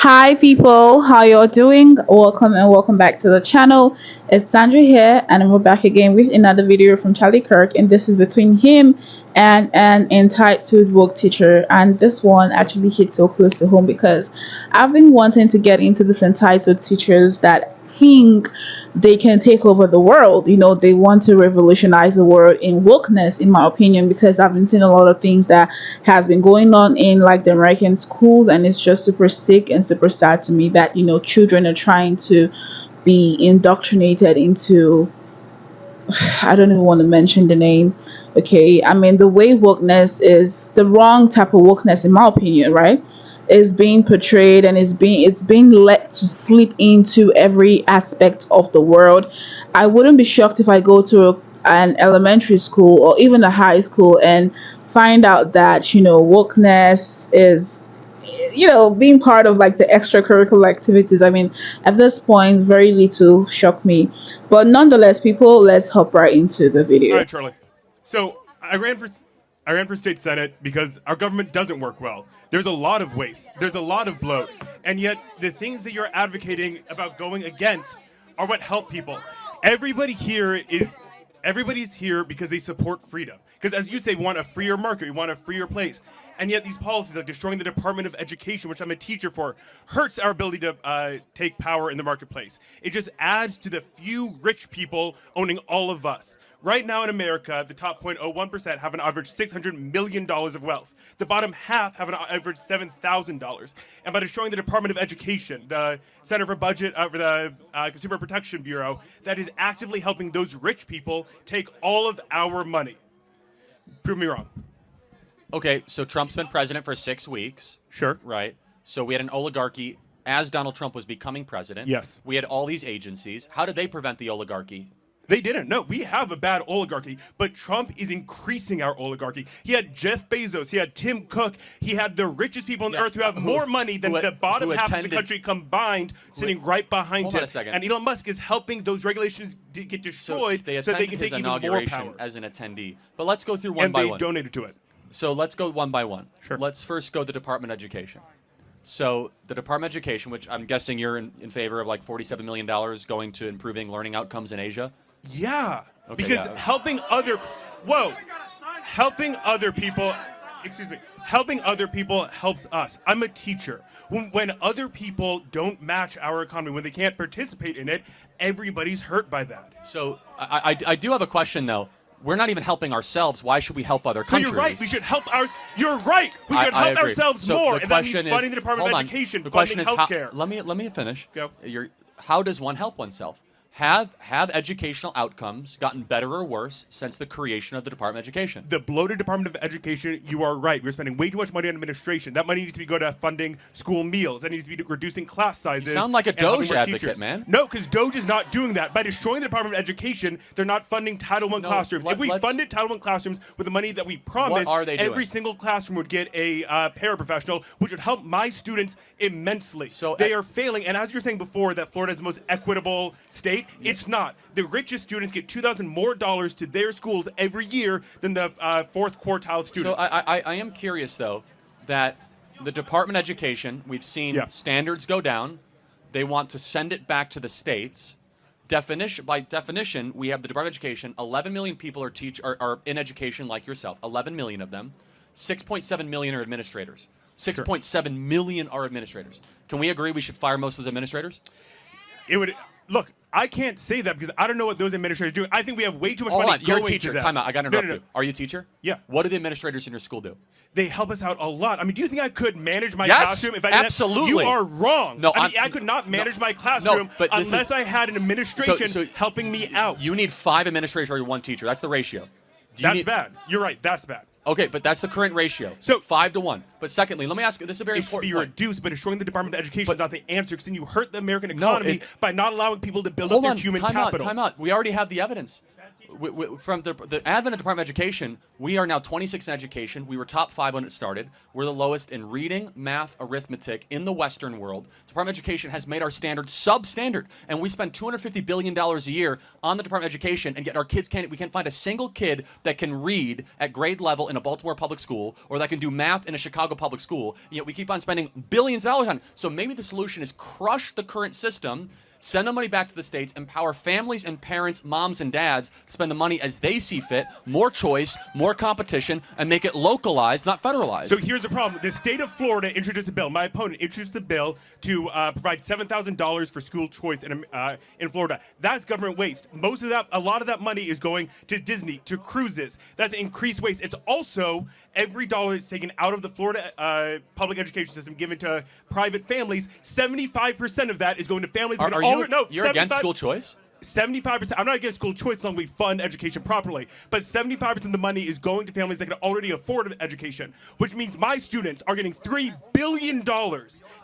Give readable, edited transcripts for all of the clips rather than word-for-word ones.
Hi people, how you're doing? Welcome and welcome back to the channel. It's Sandra here and we're back again with another video from Charlie Kirk, and this is between him and an entitled work teacher. And this one actually hits so close to home because I've been wanting to get into this entitled teachers that think they can take over the world. They want to revolutionize the world in wokeness, in my opinion, because I've been seeing a lot of things that has been going on in like the American schools, and it's just super sick and super sad to me that children are trying to be indoctrinated into I don't even want to mention the name. Okay, I mean the way wokeness is the wrong type of wokeness, in my opinion, right? Is being portrayed and it's being let to slip into every aspect of the world. I wouldn't be shocked if I go to an elementary school or even a high school and find out that wokeness is being part of like the extracurricular activities. I mean, at this point, very little shock me. But nonetheless, people, let's hop right into the All video. right, Charlie. So I ran for state senate because our government doesn't work well. There's a lot of waste. There's a lot of bloat, and yet the things that you're advocating about going against are what help people. Everybody here is everybody's here because they support freedom. Because as you say, we want a freer market, we want a freer place. And yet these policies like destroying the Department of Education, which I'm a teacher for, hurts our ability to take power in the marketplace. It just adds to the few rich people owning all of us. Right now in America, the top 0.01% have an average $600 million of wealth. The bottom half have an average $7,000. And by destroying the Department of Education, the Center for Budget, for the Consumer Protection Bureau, that is actively helping those rich people take all of our money. Prove me wrong. Okay, so Trump's been president for 6 weeks. Sure. Right. So we had an oligarchy as Donald Trump was becoming president. Yes. We had all these agencies. How did they prevent the oligarchy? They didn't. No, we have a bad oligarchy, but Trump is increasing our oligarchy. He had Jeff Bezos, he had Tim Cook, he had the richest people on the earth who have more money than the bottom half of the country combined, sitting right behind Hold him. on a second. And Elon Musk is helping those regulations get destroyed so they can his take even more inauguration power. as an attendee. But let's go through one And by they one. donated to it. So let's go one by one. Sure. Let's first go the Department of Education. So the Department of Education, which I'm guessing you're in favor of, like $47 million going to improving learning outcomes in Asia. Yeah, Okay, because yeah. helping other people, helping other people helps us. I'm a teacher. When other people don't match our economy, when they can't participate in it, everybody's hurt by that. So I do have a question, though. We're not even helping ourselves. Why should we help other So countries? you're right. We should help ours. You're right. We should I help agree. ourselves So more, the and that means question is- funding the Department hold of on. Education, The question funding is, healthcare. let me finish. Go. How does one help oneself? Have educational outcomes gotten better or worse since the creation of the Department of Education? The bloated Department of Education, you are right. We're spending way too much money on administration. That money needs to be go to funding school meals. That needs to be reducing class sizes. You sound like a and having Doge more advocate, teachers. man. No, because Doge is not doing that. By destroying the Department of Education, they're not funding Title I classrooms. If we funded Title I classrooms with the money that we promised, are they doing? every single classroom would get a paraprofessional, which would help my students immensely. So they are failing. And as you're saying before, that Florida is the most equitable state. It's not. The richest students get $2,000 more to their schools every year than the fourth quartile students. So I am curious, though, that the Department of Education, we've seen standards go down. They want to send it back to the states. By definition, we have the Department of Education. 11 million people are in education like yourself. 11 million of them. 6.7 million are administrators. 6.7 million are administrators. Can we agree we should fire most of those administrators? It would look. I can't say that because I don't know what those administrators are doing. I think we have way too much Hold money on, you're a going teacher. to them. Time out. I got to interrupt No. you. Are you a teacher? Yeah. What do the administrators in your school do? They help us out a lot. I mean, do you think I could manage my Yes, classroom if I didn't absolutely. You are wrong. No, I mean, I could not manage my classroom but this unless is- I had an administration So helping me out. You need 5 administrators for your 1 teacher. That's the ratio. That's bad. You're right. That's bad. Okay, but that's the current ratio. So 5 to 1. But secondly, let me ask you. This is a very It should important be point. reduced, but destroying the Department of Education is not the answer, because then you hurt the American No, economy by not allowing people to build up Hold their on. human Time capital. out. We already have the evidence. from the advent of Department of Education, we are now 26 in education. We were top 5 when it started. We're the lowest in reading, math, arithmetic in the Western world. Department of Education has made our standards substandard, and we spend $250 billion a year on the Department of Education, and yet our kids we can't find a single kid that can read at grade level in a Baltimore public school or that can do math in a Chicago public school, and yet we keep on spending billions of dollars on it. So maybe the solution is crush the current system, send the money back to the states, empower families and parents, moms and dads to spend the money as they see fit, more choice, more competition, and make it localized, not federalized. So here's the problem. The state of Florida introduced a bill. My opponent introduced a bill to provide $7,000 for school choice in Florida. That's government waste. Most of that, a lot of that money is going to Disney, to cruises. That's increased waste. It's also every dollar that's taken out of the Florida public education system given to private families. 75% of that is going to families that You're against school choice? 75%. I'm not against school choice as long as we fund education properly, but 75% of the money is going to families that can already afford education, which means my students are getting $3 billion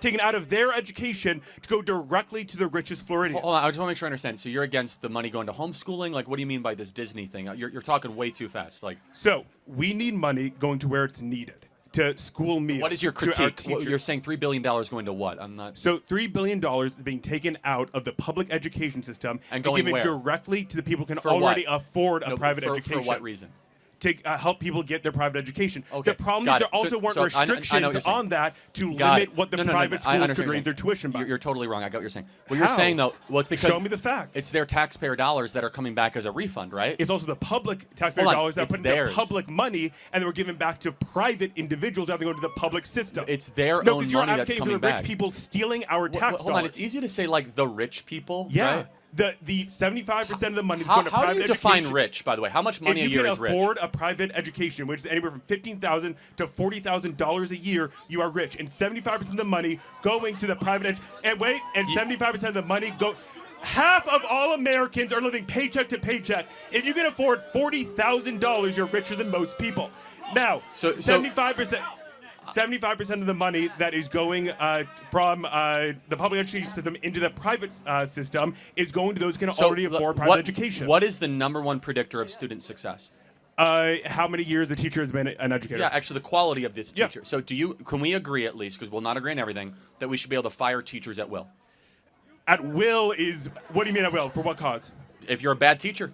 taken out of their education to go directly to the richest Floridians. Hold on, I just want to make sure I understand. So you're against the money going to homeschooling? Like, what do you mean by this Disney thing? You're talking way too fast. Like, so we need money going to where it's needed. To school meals. What is your critique? You're saying $3 billion going to what? I'm not. So $3 billion is being taken out of the public education system and given where? Directly to the people who can already afford a private education. For what reason? To help people get their private education. Okay. The problem is there also weren't restrictions on that to limit what the private schools could raise their tuition by. You're totally wrong. I got what you're saying. What you're saying, though, well, it's because... Show me the facts. It's their taxpayer dollars that are coming back as a refund, right? It's also the public taxpayer dollars that are put into public money and they were given back to private individuals rather than going to the public system. It's their own money that's coming back. No, because you're advocating for the rich people stealing our tax dollars. Hold on. It's easy to say, like, the rich people, yeah. right? The 75% of the money is going to private education. How do you define rich, by the way? How much money a year is rich? If you can afford a private education, which is anywhere from $15,000 to $40,000 a year, you are rich. And 75% of the money going to the private and 75% of the money half of all Americans are living paycheck to paycheck. If you can afford $40,000, you're richer than most people. Now, 75%. 75% of the money that is going from the public education system into the private system is going to those who can already afford private education. What is the #1 predictor of student success? How many years a teacher has been an educator? Yeah, actually, the quality of this teacher. So, can we agree at least, because we'll not agree on everything, that we should be able to fire teachers at will? At will is what do you mean at will? For what cause? If you're a bad teacher.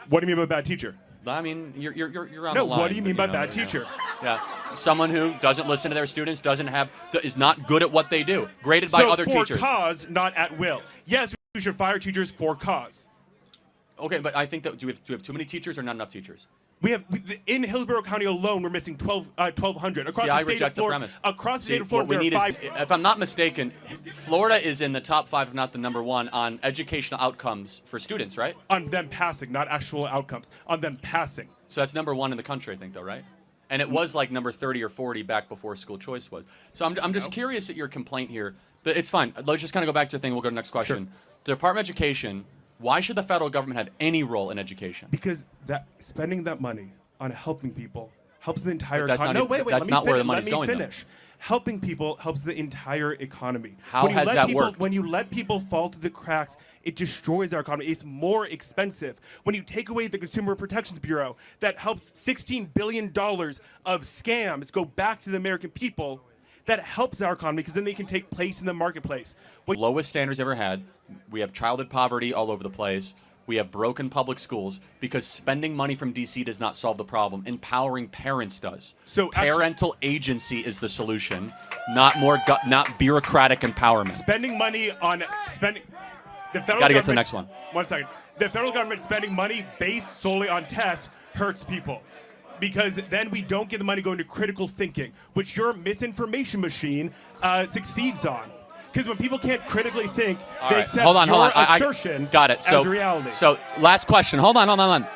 What do you mean by bad teacher? I mean, you're on the line. No, what do you mean by bad teacher? Yeah, someone who doesn't listen to their students, is not good at what they do, graded by other teachers. For cause, not at will. Yes, we should fire teachers for cause. Okay, but I think that do we have too many teachers or not enough teachers? We have in Hillsborough County alone, we're missing 1,200 across the state of Florida. Across the state of Florida, there are 5. If I'm not mistaken, Florida is in the top 5, if not the #1, on educational outcomes for students, right? On them passing, not actual outcomes. On them passing. So that's #1 in the country, I think, though, right? And it was like number 30 or 40 back before school choice was. So I'm just curious at your complaint here. But it's fine. Let's just kind of go back to the thing. We'll go to the next question. Sure. The Department of Education. Why should the federal government have any role in education? Because spending that money on helping people helps the entire economy. No, wait. That's not where the money's going. Let me finish. Helping people helps the entire economy. How has that worked? When you let people fall through the cracks, it destroys our economy. It's more expensive. When you take away the Consumer Protections Bureau, that helps $16 billion of scams go back to the American people. That helps our economy because then they can take place in the marketplace. Lowest standards ever had. We have childhood poverty all over the place. We have broken public schools because spending money from D.C. does not solve the problem. Empowering parents does. So parental agency is the solution, not bureaucratic empowerment. Spending money on spending. The federal Got to get to the next one. 1 second. The federal government spending money based solely on tests hurts people. Because then we don't get the money going to critical thinking, which your misinformation machine succeeds on. Because when people can't critically think, they accept your assertions as reality. So last question. Hold on.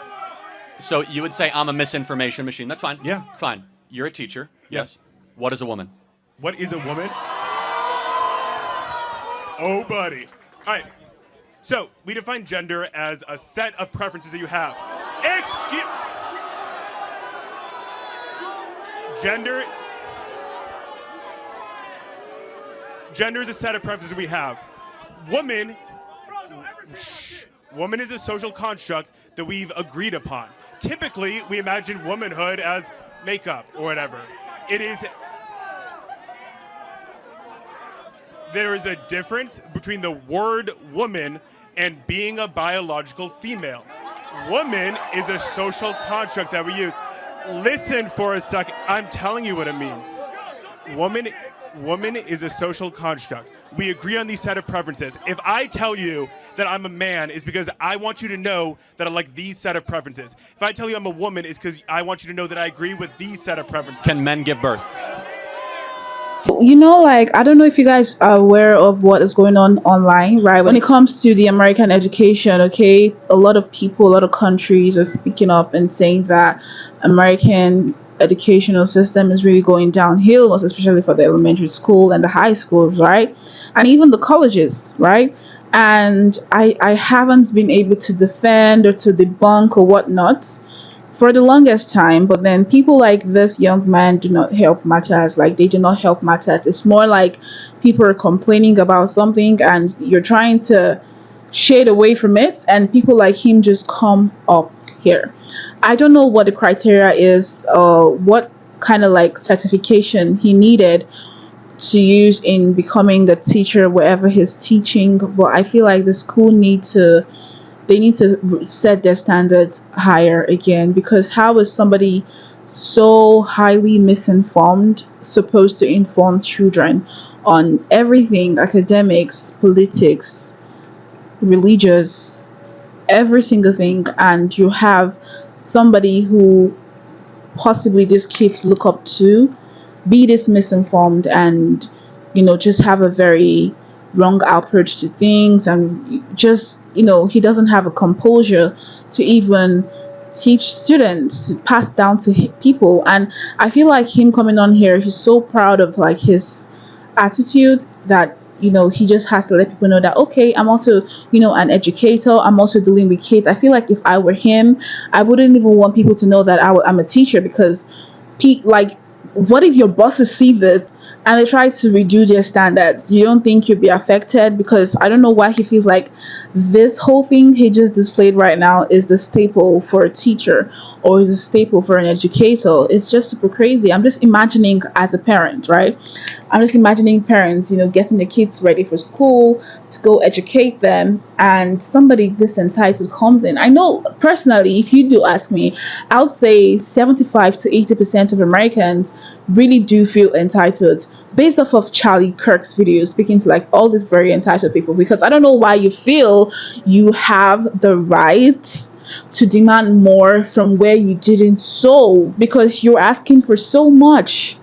So you would say I'm a misinformation machine. That's fine. Yeah. Fine. You're a teacher. Yes. What is a woman? What is a woman? Oh, buddy. All right. So we define gender as a set of preferences that you have. Gender is a set of preferences we have. Woman is a social construct that we've agreed upon. Typically, we imagine womanhood as makeup or whatever. It is. There is a difference between the word woman and being a biological female. Woman is a social construct that we use. Listen for a second. I'm telling you what it means. Woman is a social construct. We agree on these set of preferences. If I tell you that I'm a man, it's because I want you to know that I like these set of preferences. If I tell you I'm a woman, it's because I want you to know that I agree with these set of preferences. Can men give birth? Like, I don't know if you guys are aware of what is going on online, right? When it comes to the American education, okay, a lot of people, a lot of countries are speaking up and saying that American educational system is really going downhill, most especially for the elementary school and the high schools, right? And even the colleges, right? And I haven't been able to defend or to debunk or whatnot for the longest time, but then people like this young man do not help matters. Like, they do not help matters. It's more like people are complaining about something and you're trying to shade away from it, and people like him just come up here. I don't know what the criteria is, what kind of like certification he needed to use in becoming a teacher wherever he's teaching, but I feel like the school they need to set their standards higher again, because how is somebody so highly misinformed supposed to inform children on everything, academics, politics, religious, every single thing, and you have somebody who possibly these kids look up to be this misinformed and just have a very wrong approach to things, and just he doesn't have a composure to even teach students, to pass down to people. And I feel like him coming on here, he's so proud of like his attitude that he just has to let people know that, okay, I'm also an educator, I'm also dealing with kids. I feel like if I were him, I wouldn't even want people to know that I'm a teacher, because like, what if your bosses see this and they try to redo their standards? You don't think you'll be affected? Because I don't know why he feels like this whole thing he just displayed right now is the staple for a teacher or is a staple for an educator. It's just super crazy. I'm just imagining as a parent, right? I'm just imagining parents, getting the kids ready for school to go educate them, and somebody this entitled comes in. I know personally, if you do ask me, I would say 75 to 80% of Americans really do feel entitled, based off of Charlie Kirk's video, speaking to like all these very entitled people, because I don't know why you feel you have the right to demand more from where you didn't sow, because you're asking for so much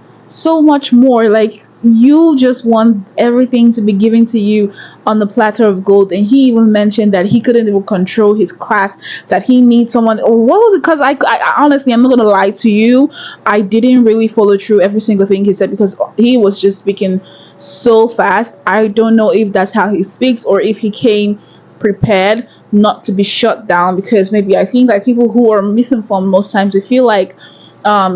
more. Like, you just want everything to be given to you on the platter of gold. And he even mentioned that he couldn't even control his class, that he needs someone, or what was it? Because I honestly, I'm not gonna lie to you, I didn't really follow through every single thing he said, because he was just speaking so fast. I don't know if that's how he speaks or if he came prepared not to be shut down, because maybe I think like people who are misinformed, most times they feel like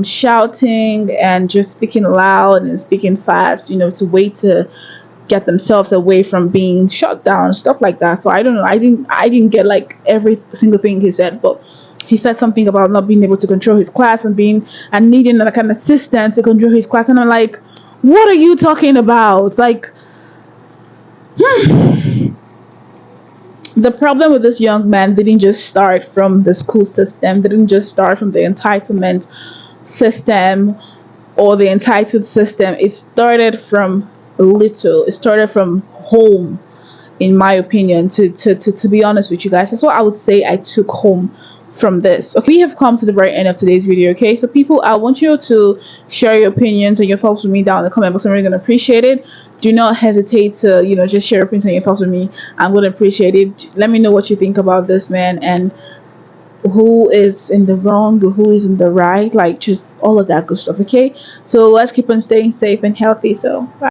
shouting and just speaking loud and speaking fast, it's a way to get themselves away from being shut down, stuff like that. So I don't know. I didn't get like every single thing he said, but he said something about not being able to control his class and needing like an assistant to control his class. And I'm like, what are you talking about? Like, the problem with this young man didn't just start from the school system, didn't just start from the entitlement system or the entitled system. It started from little. It started from home, in my opinion, to be honest with you guys. That's what I would say I took home from this. Okay, we have come to the very end of today's video. Okay, so people, I want you to share your opinions and your thoughts with me down in the comment box. I'm really gonna appreciate it. Do not hesitate to just share your opinions and your thoughts with me. I'm gonna appreciate it. Let me know what you think about this man, and who is in the wrong, who is in the right, like just all of that good stuff. Okay, so let's keep on staying safe and healthy. So bye.